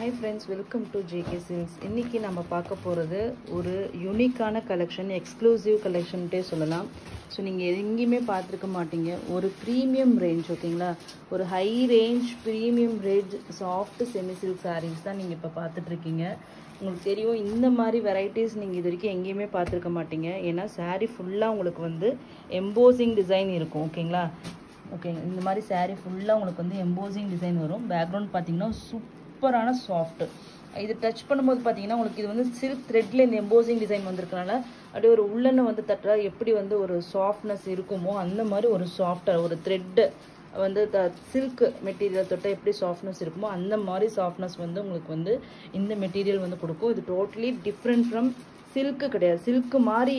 Hi friends, welcome to JK Silks. இன்னைக்கு நம்ம பார்க்க போகிறது ஒரு யூனிக்கான கலெக்ஷன், எக்ஸ்க்ளூசிவ் கலெக்ஷன்ட்டே சொல்லலாம். ஸோ நீங்கள் எங்கேயுமே பார்த்துருக்க மாட்டீங்க. ஒரு ப்ரீமியம் ரேஞ்ச், ஓகேங்களா, ஒரு high range premium range soft semi silk sarees தான் நீங்கள் இப்போ பார்த்துட்ருக்கீங்க. உங்களுக்கு தெரியும், இந்த மாதிரி வெரைட்டிஸ் நீங்கள் இது வரைக்கும் எங்கேயுமே பார்த்துருக்க மாட்டீங்க. ஏன்னா சாரீ ஃபுல்லாக உங்களுக்கு வந்து எம்போசிங் டிசைன் இருக்கும், ஓகேங்களா. ஓகே, இந்த மாதிரி சாரீ ஃபுல்லாக உங்களுக்கு வந்து எம்போசிங் டிசைன் வரும். பேக்ரவுண்ட் பார்த்தீங்கன்னா சூப்பரான சாஃப்ட். இது டச் பண்ணும்போது பார்த்தீங்கன்னா உங்களுக்கு இது வந்து சில்க் த்ரெட்ல இந்த எம்போசிங் டிசைன் வந்திருக்கனால அப்படியே ஒரு உள்ளன்னு வந்து தட்டுறா எப்படி வந்து ஒரு சாஃப்ட்னஸ் இருக்குமோ அந்த மாதிரி ஒரு சாஃப்டாக ஒரு த்ரெட்டு வந்து சில்க் மெட்டீரியல் தொட்டால் எப்படி சாஃப்ட்னஸ் இருக்குமோ அந்த மாதிரி சாஃப்ட்னஸ் வந்து உங்களுக்கு வந்து இந்த மெட்டீரியல் வந்து கொடுக்கும். இது டோட்டலி டிஃப்ரெண்ட் ஃப்ரம் சில்க்கு கிடையாது. சில்க்கு மாதிரி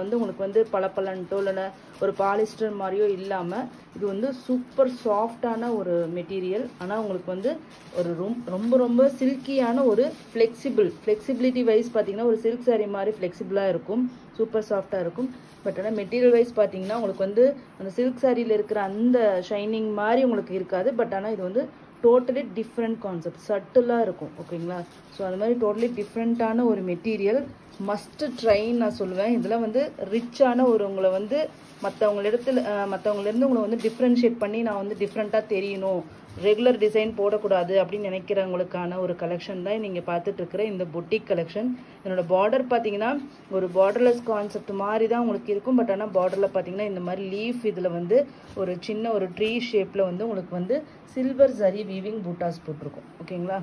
வந்து உங்களுக்கு வந்து பளபளன்ட்டோ இல்லைன்னா ஒரு பாலிஸ்டர் மாதிரியோ இல்லாமல் இது வந்து சூப்பர் சாஃப்டான ஒரு மெட்டீரியல். ஆனால் உங்களுக்கு வந்து ஒரு ரொம்ப ரொம்ப சில்கியான ஒரு ஃப்ளெக்சிபிலிட்டி வைஸ் பார்த்தீங்கன்னா ஒரு சில்க் சாரீ மாதிரி ஃப்ளெக்சிபிளாக இருக்கும், சூப்பர் சாஃப்டாக இருக்கும். பட் ஆனால் மெட்டீரியல் வைஸ் பார்த்தீங்கன்னா உங்களுக்கு வந்து அந்த சில்க் சாரியில் இருக்கிற அந்த ஷைனிங் மாதிரி உங்களுக்கு இருக்காது. பட் ஆனால் இது வந்து டோட்டலி டிஃப்ரெண்ட் கான்செப்ட், சட்டிலாக இருக்கும், ஓகேங்களா. ஸோ அது மாதிரி டோட்டலி டிஃப்ரெண்ட்டான ஒரு மெட்டீரியல், மஸ்ட் ட்ரைன்னு நான் சொல்லுவேன். இதில் வந்து ரிச்சான ஒரு உங்களை வந்து மற்றவங்களிருந்து உங்களை வந்து டிஃப்ரென்ஷியேட் பண்ணி நான் வந்து டிஃப்ரெண்ட்டாக தெரியணும், ரெகுலர் டிசைன் போடக்கூடாது அப்படின்னு நினைக்கிறவங்களுக்கான ஒரு கலெக்ஷன் தான் நீங்கள் பார்த்துட்டு இருக்கிற இந்த பொட்டிக் கலெக்ஷன். என்னோட பார்டர் பார்த்தீங்கன்னா ஒரு பார்டர்லெஸ் கான்செப்ட் மாதிரி தான் உங்களுக்கு இருக்கும். பட் ஆனால் பார்டரில் பார்த்தீங்கன்னா இந்த மாதிரி லீஃப் இதில் வந்து ஒரு சின்ன ஒரு ட்ரீ ஷேப்பில் வந்து உங்களுக்கு வந்து சில்வர் ஜரி வீவிங் பூட்டாஸ் போட்டிருக்கும், ஓகேங்களா.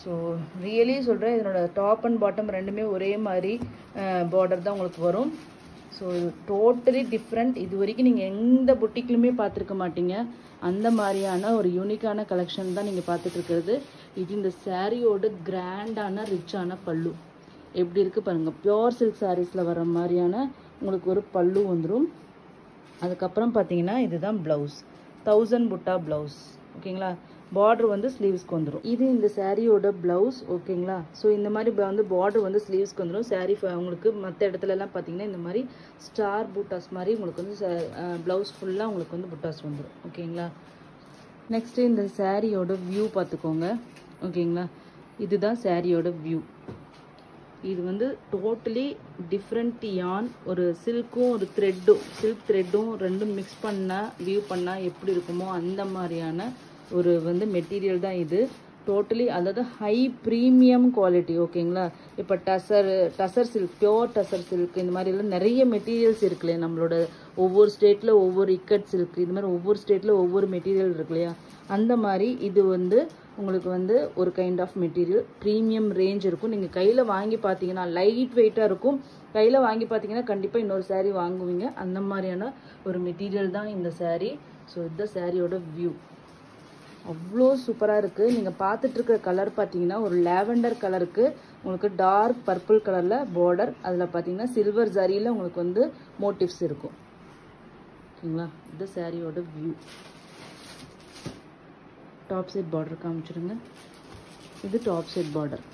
ஸோ ரியலி சொல்கிறேன், இதனோட டாப் அண்ட் பாட்டம் ரெண்டுமே ஒரே மாதிரி பார்டர் தான் உங்களுக்கு வரும். So totally different. இது வரைக்கும் நீங்கள் எந்த பொட்டிக்லையுமே பார்த்துருக்க மாட்டீங்க. அந்த மாதிரியான ஒரு யூனிக்கான கலெக்ஷன் தான் நீங்கள் பார்த்துட்ருக்கிறது. இது இந்த சாரியோட கிராண்டான ரிச்சான பல்லு எப்படி இருக்குது பாருங்கள். பியோர் சில்க் சாரீஸில் வர மாதிரியான உங்களுக்கு ஒரு பல்லு வந்துடும். அதுக்கப்புறம் பார்த்தீங்கன்னா இதுதான் ப்ளவுஸ், 1000 புட்டா ப்ளவுஸ், ஓகேங்களா. பார்டர் வந்து ஸ்லீவ்ஸ்க்கு வந்துடும். இது இந்த சாரியோட ப்ளவுஸ், ஓகேங்களா. ஸோ இந்த மாதிரி வந்து பார்டர் வந்து ஸ்லீவ்ஸ்க்கு வந்துடும். சாரீ உங்களுக்கு மற்ற இடத்துலலாம் பார்த்தீங்கன்னா இந்த மாதிரி ஸ்டார் பூட்டாஸ் மாதிரி உங்களுக்கு வந்து ப்ளவுஸ் ஃபுல்லாக உங்களுக்கு வந்து புட்டாஸ் வந்துடும், ஓகேங்களா. நெக்ஸ்ட்டு இந்த சாரியோட வியூ பார்த்துக்கோங்க, ஓகேங்களா. இதுதான் சாரியோட வியூ. இது வந்து டோட்டலி டிஃப்ரெண்ட் யான், ஒரு சில்க்கும் ஒரு சில்க் த்ரெட்டும் ரெண்டும் மிக்ஸ் பண்ணால் வியூ பண்ணால் எப்படி இருக்குமோ அந்த மாதிரியான ஒரு வந்து மெட்டீரியல் தான் இது. டோட்டலி அதாவது ஹை ப்ரீமியம் குவாலிட்டி, ஓகேங்களா. இப்போ tussar silk, pure tussar silk இந்த மாதிரிலாம் நிறைய மெட்டீரியல்ஸ் இருக்கு இல்லையா. நம்மளோட ஒவ்வொரு ஸ்டேட்டில் ஒவ்வொரு இக்கட் சில்க், இது மாதிரி ஒவ்வொரு ஸ்டேட்டில் ஒவ்வொரு மெட்டீரியல் இருக்கு இல்லையா. அந்த மாதிரி இது வந்து உங்களுக்கு வந்து ஒரு kind of material premium range இருக்கும். நீங்கள் கையில் வாங்கி பார்த்தீங்கன்னா லைட் வெயிட்டாக இருக்கும். கையில் வாங்கி பார்த்தீங்கன்னா கண்டிப்பாக இன்னொரு சாரீ வாங்குவீங்க. அந்த மாதிரியான ஒரு மெட்டீரியல் தான் இந்த சாரீ. ஸோ இந்த சாரியோட வியூ அவ்வளோ சூப்பராக இருக்குது. நீங்கள் பார்த்துட்ருக்க கலர் பார்த்தீங்கன்னா ஒரு லாவெண்டர் கலருக்கு உங்களுக்கு டார்க் பர்பிள் கலரில் பார்டர், அதில் பார்த்தீங்கன்னா சில்வர் ஜரியில் உங்களுக்கு வந்து மோட்டிவ்ஸ் இருக்கும், ஓகேங்களா. இது சாரியோட வியூ. டாப் சைட் பார்டர் காமிச்சிடுங்க. இது டாப் சைட் பார்டர்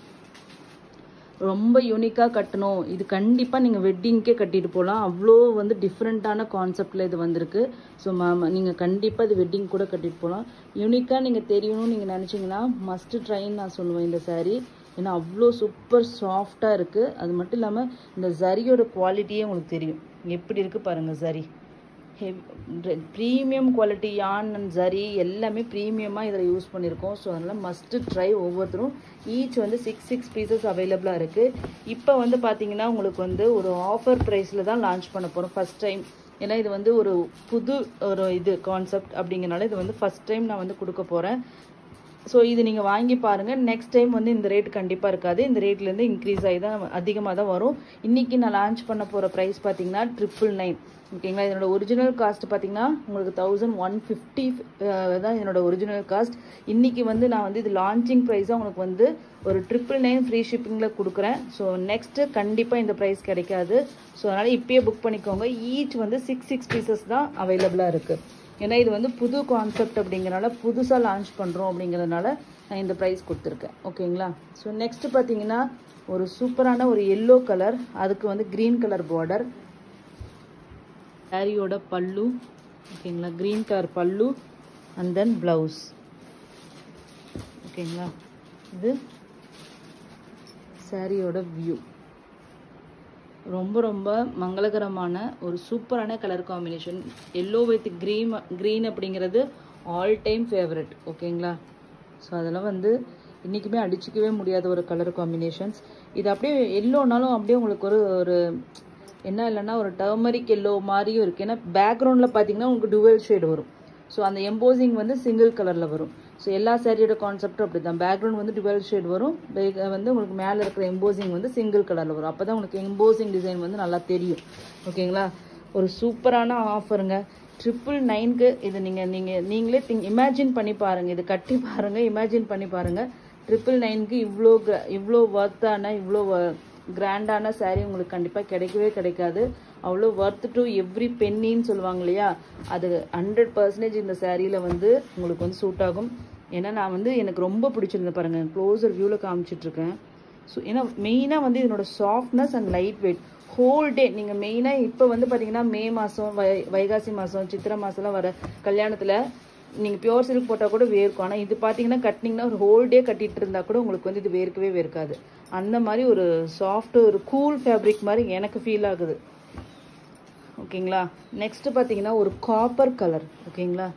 ரொம்ப யூனிக்காக கட்டணும். இது கண்டிப்பாக நீங்கள் வெட்டிங்க்கே கட்டிட்டு போகலாம். அவ்வளோ வந்து டிஃப்ரெண்ட்டான கான்செப்டில் இது வந்திருக்கு. ஸோ நீங்கள் கண்டிப்பாக இது வெட்டிங் கூட கட்டிட்டு போகலாம். யூனிக்காக நீங்கள் தெரியணும்னு நீங்கள் நினச்சிங்கன்னா மஸ்ட் ட்ரைன்னு நான் சொல்லுவேன் இந்த சாரீ. ஏன்னா அவ்வளோ சூப்பர் சாஃப்டாக இருக்குது. அது மட்டும் இல்லாமல் இந்த ஜரியோட குவாலிட்டியே உங்களுக்கு தெரியும் எப்படி இருக்குது பாருங்கள். ஜரி ப்ரீமியம் குவாலிட்டி, யான் அண்ட் ஜரி எல்லாமே ப்ரீமியமாக இதில் யூஸ் பண்ணியிருக்கோம். ஸோ அதனால் மஸ்ட்டு ட்ரை. ஒவ்வொருத்தரும் ஈச் வந்து 6 பீசஸ் அவைலபிளாக இருக்குது. இப்போ வந்து பார்த்தீங்கன்னா உங்களுக்கு வந்து ஒரு ஆஃபர் ப்ரைஸில் தான் லான்ச் பண்ண போகிறோம் ஃபஸ்ட் டைம். ஏன்னா இது வந்து ஒரு புது ஒரு இது கான்செப்ட் அப்படிங்கிறனால இது வந்து ஃபஸ்ட் டைம் நான் வந்து கொடுக்க போகிறேன். ஸோ இது நீங்கள் வாங்கி பாருங்கள். நெக்ஸ்ட் டைம் வந்து இந்த ரேட் கண்டிப்பாக இருக்காது. இந்த ரேட்லேருந்து இன்க்ரீஸ் ஆகி தான் அதிகமாக தான் வரும். இன்றைக்கி நான் லான்ச் பண்ண போகிற ப்ரைஸ் பார்த்தீங்கன்னா 999, ஓகேங்களா. இதனோட ஒரிஜினல் காஸ்ட் பார்த்தீங்கன்னா உங்களுக்கு 1150 தான் இதனோட ஒரிஜினல் காஸ்ட். இன்றைக்கி வந்து நான் வந்து இது லான்ச்சிங் ப்ரைஸாக உங்களுக்கு வந்து ஒரு 999 ஃப்ரீ ஷிப்பிங்கில் கொடுக்குறேன். ஸோ நெக்ஸ்ட்டு கண்டிப்பாக இந்த ப்ரைஸ் கிடைக்காது. ஸோ அதனால் இப்போயே புக் பண்ணிக்கோங்க. ஈச் வந்து 6 பீசஸ் தான் அவைலபிளாக இருக்குது. ஏன்னா இது வந்து புது கான்செப்ட் அப்படிங்கிறனால புதுசாக லான்ச் பண்ணுறோம் அப்படிங்கிறதுனால நான் இந்த ப்ரைஸ் கொடுத்துருக்கேன், ஓகேங்களா. ஸோ நெக்ஸ்ட்டு பார்த்தீங்கன்னா ஒரு சூப்பரான ஒரு எல்லோ கலர், அதுக்கு வந்து க்ரீன் கலர் பார்டர், சாரியோட பல்லு, ஓகேங்களா. க்ரீன் கலர் பல்லு அண்ட் தென் ப்ளவுஸ், ஓகேங்களா. இது சாரியோட வியூ. ரொம்ப ரொம்ப மங்களகரமான ஒரு சூப்பரான colour combination. Yellow with green அப்படிங்கிறது ஆல் டைம் ஃபேவரட். ஓகேங்களா? ஸோ அதெல்லாம் வந்து இன்றைக்குமே அடிச்சிக்கவே முடியாத ஒரு கலர் காம்பினேஷன்ஸ். இது அப்படியே எல்லோனாலும் அப்படியே உங்களுக்கு ஒரு என்ன இல்லைன்னா ஒரு டர்மரிக் எல்லோ மாதிரியும் இருக்குது. ஏன்னா பேக்ரவுண்டில் பார்த்தீங்கன்னா உங்களுக்கு டுவல் ஷேட் வரும். ஸோ அந்த எம்போசிங் வந்து சிங்கிள் கலரில் வரும். ஸோ எல்லா சாரியோட கான்செப்டும் அப்படி தான். பேக்ரவுண்ட் வந்து டுவல் ஷேட் வரும், வந்து உங்களுக்கு மேலே இருக்கிற எம்போசிங் வந்து சிங்கிள் கலரில் வரும். அப்போ தான் உங்களுக்கு எம்போசிங் டிசைன் வந்து நல்லா தெரியும். ஓகேங்களா? ஒரு சூப்பரான ஆஃபருங்க. 999க்கு இது நீங்களே இமேஜின் பண்ணி பாருங்கள். இது கட்டி பாருங்கள், இமேஜின் பண்ணி பாருங்கள். 999க்கு இவ்வளோ ஒர்த்தான இவ்வளோ கிராண்டான சாரீ உங்களுக்கு கண்டிப்பாக கிடைக்கவே கிடைக்காது. அவ்வளோ ஒர்த் டு எவ்ரி பென்னின்னு சொல்லுவாங்க இல்லையா, அது 100% இந்த சாரியில் வந்து உங்களுக்கு வந்து சூட் ஆகும். ஏன்னா நான் வந்து எனக்கு ரொம்ப பிடிச்சிருந்தேன் பாருங்கள், க்ளோஸர் வியூவில் காமிச்சிட்ருக்கேன். ஸோ ஏன்னா மெயினாக வந்து இதனோட softness and light weight. Whole day நீங்கள் மெயினாக இப்போ வந்து பார்த்தீங்கன்னா மே மாதம் வைகாசி மாதம் சித்திரை மாதம்லாம் வர கல்யாணத்தில் நீங்கள் பியோர் சில்க் போட்டால் கூட வேர்க்கும். ஆனால் இது பார்த்தீங்கன்னா கட்டினீங்கன்னா ஒரு ஹோல் டே கட்டிகிட்டு இருந்தால் கூட உங்களுக்கு வந்து இது வேர்க்கவே வேர்க்காது. அந்த மாதிரி ஒரு சாஃப்ட் ஒரு கூல் ஃபேப்ரிக் மாதிரி எனக்கு ஃபீல் ஆகுது. ஓகேங்களா? நெக்ஸ்ட்டு பார்த்தீங்கன்னா ஒரு காப்பர் கலர். ஓகேங்களா?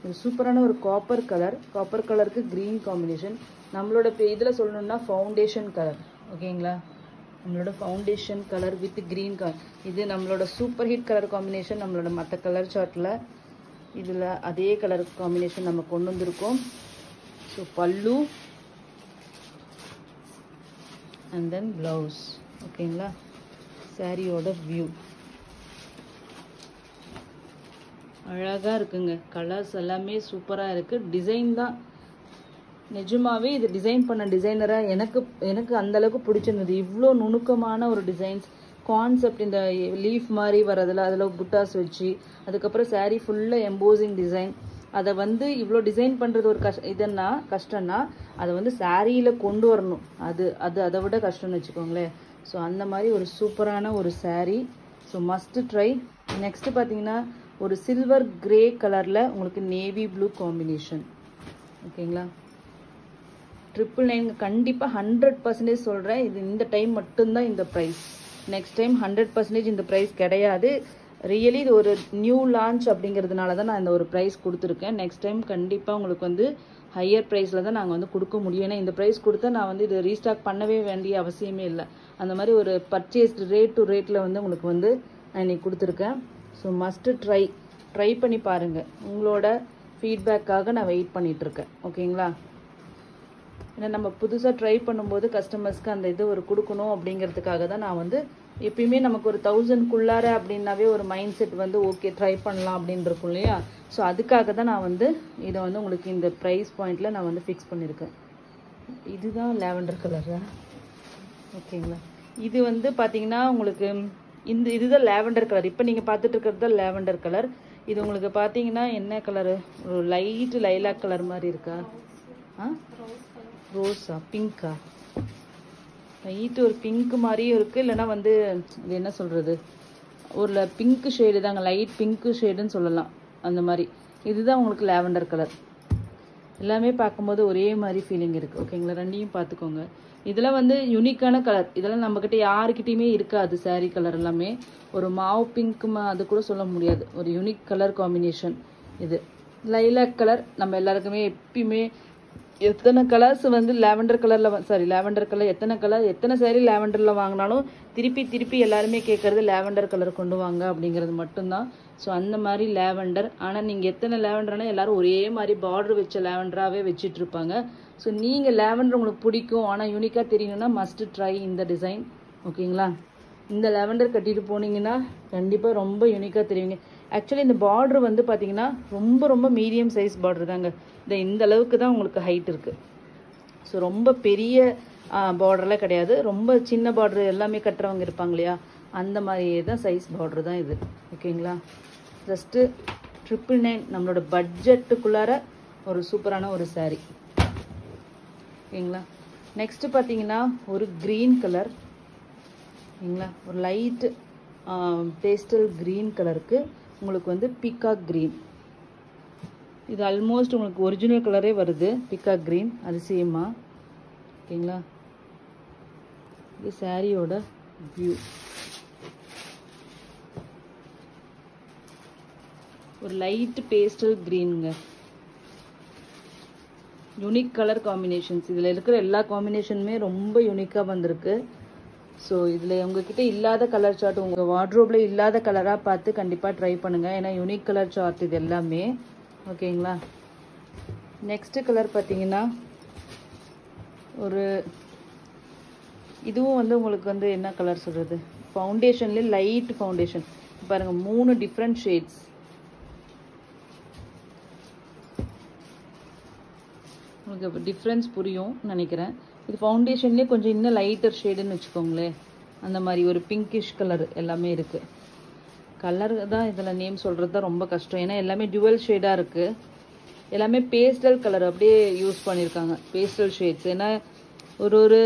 ஒரு சூப்பரான ஒரு காப்பர் கலருக்கு க்ரீன் காம்பினேஷன். நம்மளோட இதில் சொல்லணும்னா ஃபவுண்டேஷன் கலர். ஓகேங்களா? நம்மளோட foundation colour with green colour. இது நம்மளோட சூப்பர் ஹிட் கலர் காம்பினேஷன். நம்மளோட மற்ற கலர் சார்ட்டில் இதில் அதே கலர் காம்பினேஷன் நம்ம கொண்டு வந்திருக்கோம். ஸோ பல்லு அண்ட் தென் ப்ளவுஸ். ஓகேங்களா? சாரியோட வியூ அழகாக இருக்குங்க. கலர்ஸ் எல்லாமே சூப்பராக இருக்குது. டிசைன் தான் நிஜமாவே இது டிசைன் பண்ண டிசைனராக எனக்கு அந்தளவுக்கு பிடிச்சிருந்தது. இவ்வளோ நுணுக்கமான ஒரு டிசைன்ஸ் கான்செப்ட், இந்த லீஃப் மாதிரி வரதில் அதில் புட்டாஸ் வச்சு, அதுக்கப்புறம் சாரீ ஃபுல்லாக எம்போசிங் டிசைன். அதை வந்து இவ்வளோ டிசைன் பண்ணுறது ஒரு கஷ்டம்னா அதை வந்து சாரியில் கொண்டு வரணும். அதை விட கஷ்டம்னு வச்சுக்கோங்களேன். ஸோ அந்த மாதிரி ஒரு சூப்பரான ஒரு sari. So must try. Next பார்த்தீங்கன்னா ஒரு சில்வர் கிரே கலரில் உங்களுக்கு நேவி ப்ளூ காம்பினேஷன். ஓகேங்களா? 999 கண்டிப்பாக 100% சொல்கிறேன். இது இந்த டைம் மட்டும்தான் இந்த ப்ரைஸ். நெக்ஸ்ட் டைம் 100% இந்த ப்ரைஸ் கிடையாது. ரியலி இது ஒரு நியூ லான்ச் அப்படிங்கிறதுனால தான் நான் இந்த ஒரு ப்ரைஸ் கொடுத்துருக்கேன். நெக்ஸ்ட் டைம் கண்டிப்பாக உங்களுக்கு வந்து ஹையர் ப்ரைஸில் தான் நாங்கள் வந்து கொடுக்க முடியும். ஏன்னா இந்த ப்ரைஸ் கொடுத்தா நான் வந்து இது ரீஸ்டாக் பண்ணவே வேண்டிய அவசியமே இல்லை. அந்த மாதிரி ஒரு பர்ச்சேஸ் ரேட் டு ரேட்டில் வந்து உங்களுக்கு வந்து நான் இன்னைக்கு கொடுத்துருக்கேன். ஸோ மஸ்ட்டு ட்ரை பண்ணி பாருங்கள். உங்களோட ஃபீட்பேக்காக நான் வெயிட் பண்ணிகிட்ருக்கேன். ஓகேங்களா? ஏன்னா நம்ம புதுசாக ட்ரை பண்ணும்போது கஸ்டமர்ஸ்க்கு அந்த இது ஒரு கொடுக்கணும் அப்படிங்கிறதுக்காக தான் நான் வந்து எப்பயுமே நமக்கு ஒரு 1000க்குள்ளார அப்படின்னாவே ஒரு மைண்ட் செட் வந்து ஓகே ட்ரை பண்ணலாம் அப்படின்னு இருக்கும் இல்லையா. ஸோ அதுக்காக தான் நான் வந்து இதை வந்து உங்களுக்கு இந்த ப்ரைஸ் பாயிண்டில் நான் வந்து ஃபிக்ஸ் பண்ணியிருக்கேன். இதுதான் லாவெண்டர் கலரு. ஓகேங்களா? இது வந்து பார்த்தீங்கன்னா உங்களுக்கு இதுதான் லாவெண்டர் கலர். இப்போ நீங்கள் பார்த்துட்டு இருக்கிறது தான் லாவெண்டர் கலர். இது உங்களுக்கு பார்த்தீங்கன்னா என்ன கலரு, ஒரு லைட்டு லைலாக் கலர் மாதிரி இருக்கா? ரோஸா, பிங்கா? லைட்டு ஒரு பிங்க் மாதிரியும் இருக்குது. இல்லைனா வந்து இது என்ன சொல்கிறது, ஒரு பிங்க் ஷேடு தாங்க, லைட் பிங்க் ஷேடுன்னு சொல்லலாம். அந்த மாதிரி இதுதான் உங்களுக்கு லாவெண்டர் கலர். எல்லாமே பார்க்கும்போது ஒரே மாதிரி ஃபீலிங் இருக்குது. ஓகேங்களா? ரெண்டையும் பார்த்துக்கோங்க. இதெல்லாம் வந்து யூனிக்கான கலர். இதெல்லாம் நம்மக்கிட்ட யாருக்கிட்டையுமே இருக்காது. சாரீ கலர் எல்லாமே ஒரு மாவு பிங்க்குமா அது கூட சொல்ல முடியாது. ஒரு யூனிக் கலர் காம்பினேஷன். இது லைலாக் கலர். நம்ம எல்லாருக்குமே எப்பயுமே எத்தனை கலர்ஸ் வந்து லாவெண்டர் கலர் எத்தனை சாரீ லாவெண்டரில் வாங்கினாலும் திருப்பி எல்லாருமே கேட்குறது லாவெண்டர் கலர் கொண்டு வாங்க அப்படிங்கிறது மட்டும்தான். ஸோ அந்த மாதிரி லாவெண்டர். ஆனால் நீங்கள் எத்தனை லாவெண்டர்னால் எல்லாரும் ஒரே மாதிரி பார்டர் வச்ச லாவெண்டராகவே வச்சுட்டு இருப்பாங்க. ஸோ நீங்கள் லாவெண்டர் உங்களுக்கு பிடிக்கும் ஆனால் யூனிக்காக தெரியணும்னா மஸ்ட் ட்ரை இந்த டிசைன். ஓகேங்களா? இந்த லாவெண்டர் கட்டிட்டு போனீங்கன்னா கண்டிப்பாக ரொம்ப யூனிக்காக தெரியுங்க. ஆக்சுவலி இந்த பார்டர் வந்து பார்த்தீங்கன்னா ரொம்ப மீடியம் சைஸ் பார்டர் தாங்க. இந்த அளவுக்கு தான் உங்களுக்கு ஹைட் இருக்குது. ஸோ ரொம்ப பெரிய பார்டர்லாம் கிடையாது. ரொம்ப சின்ன பார்டர் எல்லாமே கட்டுறவங்க இருப்பாங்க இல்லையா, அந்த மாதிரியே தான் சைஸ் பார்டர் தான் இது. ஓகேங்களா? ஜஸ்ட்டு 999 நம்மளோட பட்ஜெட்டுக்குள்ளார ஒரு சூப்பரான ஒரு சாரீ. ஓகேங்களா? நெக்ஸ்ட்டு பார்த்தீங்கன்னா ஒரு க்ரீன் கலர். ஓகேங்களா? ஒரு லைட்டு பேஸ்டல் க்ரீன் கலருக்கு உங்களுக்கு வந்து பீகாக் க்ரீன். இது ஆல்மோஸ்ட் உங்களுக்கு ஒரிஜினல் கலரே வருது. பீகாக் க்ரீன் அது சேமாக. ஓகேங்களா. இது சாரியோட வியூ. ஒரு லைட் பேஸ்டல் கிரீனுங்க. Unique colour combinations. இதில் இருக்கிற எல்லா காம்பினேஷனுமே ரொம்ப யூனிக்காக வந்திருக்கு. ஸோ இதில் உங்ககிட்ட இல்லாத கலர் சார்ட், உங்கள் வார்ட்ரோப்பில் இல்லாத கலராக பார்த்து கண்டிப்பாக ட்ரை பண்ணுங்கள். ஏன்னா யூனிக் கலர் சார்ட் இது எல்லாமே. ஓகேங்களா. நெக்ஸ்ட்டு கலர் பார்த்தீங்கன்னா ஒரு இதுவும் வந்து உங்களுக்கு வந்து என்ன கலர் சொல்கிறது, ஃபவுண்டேஷன்லேயே லைட் ஃபவுண்டேஷன் பாருங்கள். 3 டிஃப்ரெண்ட் ஷேட்ஸ். உங்களுக்கு டிஃப்ரென்ஸ் புரியும் நினைக்கிறேன். இது ஃபவுண்டேஷன்லேயே கொஞ்சம் இன்னும் லைட்டர் ஷேடுன்னு வச்சுக்கோங்களேன். அந்த மாதிரி ஒரு பிங்கிஷ் கலர் எல்லாமே இருக்குது. கலர் தான் இதில் நேம் சொல்கிறது தான் ரொம்ப கஷ்டம். ஏன்னா எல்லாமே டுவல் ஷேடாக இருக்குது. எல்லாமே பேஸ்டல் கலர் அப்படியே யூஸ் பண்ணியிருக்காங்க. Pastel shades. ஏன்னா ஒரு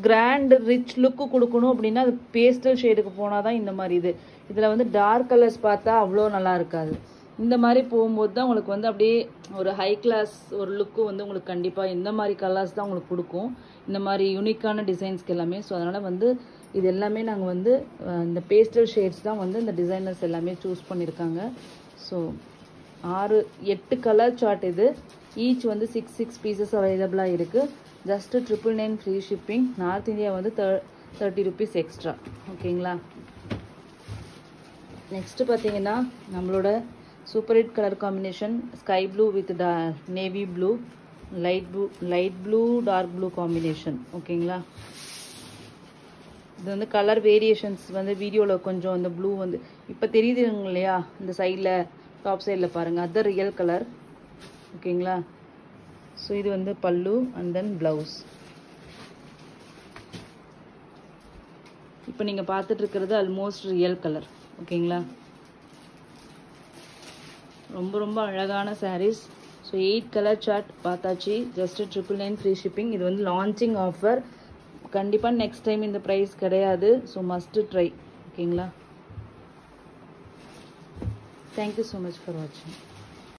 கிராண்ட் ரிச் லுக்கு கொடுக்கணும் அப்படின்னா அது பேஸ்டல் ஷேடுக்கு போனால் தான் இந்த மாதிரி இதில் வந்து டார்க் கலர்ஸ் பார்த்தா அவ்வளோ நல்லா இருக்காது. இந்த மாதிரி போகும்போது தான் உங்களுக்கு வந்து அப்படியே ஒரு ஹை கிளாஸ் ஒரு லுக்கு வந்து உங்களுக்கு கண்டிப்பாக இந்த மாதிரி கலர்ஸ் தான் உங்களுக்கு கொடுக்கும். இந்த மாதிரி யூனிக்கான டிசைன்ஸ்க்கு எல்லாமே. ஸோ அதனால் வந்து இது எல்லாமே நாங்கள் வந்து இந்த பேஸ்டல் ஷேட்ஸ் தான் வந்து இந்த டிசைனர்ஸ் எல்லாமே சூஸ் பண்ணியிருக்காங்க. ஸோ 6-8 கலர் சார்ட் இது. ஈச் வந்து 6 பீசஸ் அவைலபிளாக இருக்குது. Just 999 free shipping. North India வந்து 30 ருபீஸ் எக்ஸ்ட்ரா. ஓகேங்களா. நெக்ஸ்ட்டு பார்த்தீங்கன்னா நம்மளோட super hit colour combination sky blue with navy blue, light blue dark blue combination. ஓகேங்களா. இது வந்து கலர் வேரியேஷன்ஸ் வந்து வீடியோவில் கொஞ்சம் இந்த ப்ளூ வந்து இப்போ தெரியுதுங்க இல்லையா, இந்த சைடில் டாப் சைடில் பாருங்கள். அது ரியல் கலர். ஓகேங்களா. ஸோ இது வந்து பல்லு அண்ட் தென் ப்ளவுஸ். இப்போ நீங்கள் பார்த்துட்ருக்கிறது ஆல்மோஸ்ட் ரியல் கலர். ஓகேங்களா. ரொம்ப ரொம்ப அழகான சாரீஸ். ஸோ 8 கலர் சார்ட் பார்த்தாச்சு. Just 999 free shipping. இது வந்து லான்ச்சிங் ஆஃபர். கண்டிப்பாக நெக்ஸ்ட் டைம் இந்த ப்ரைஸ் கிடையாது. So must try. ஓகேங்களா. தேங்க்யூ ஸோ மச் ஃபார் வாட்சிங்.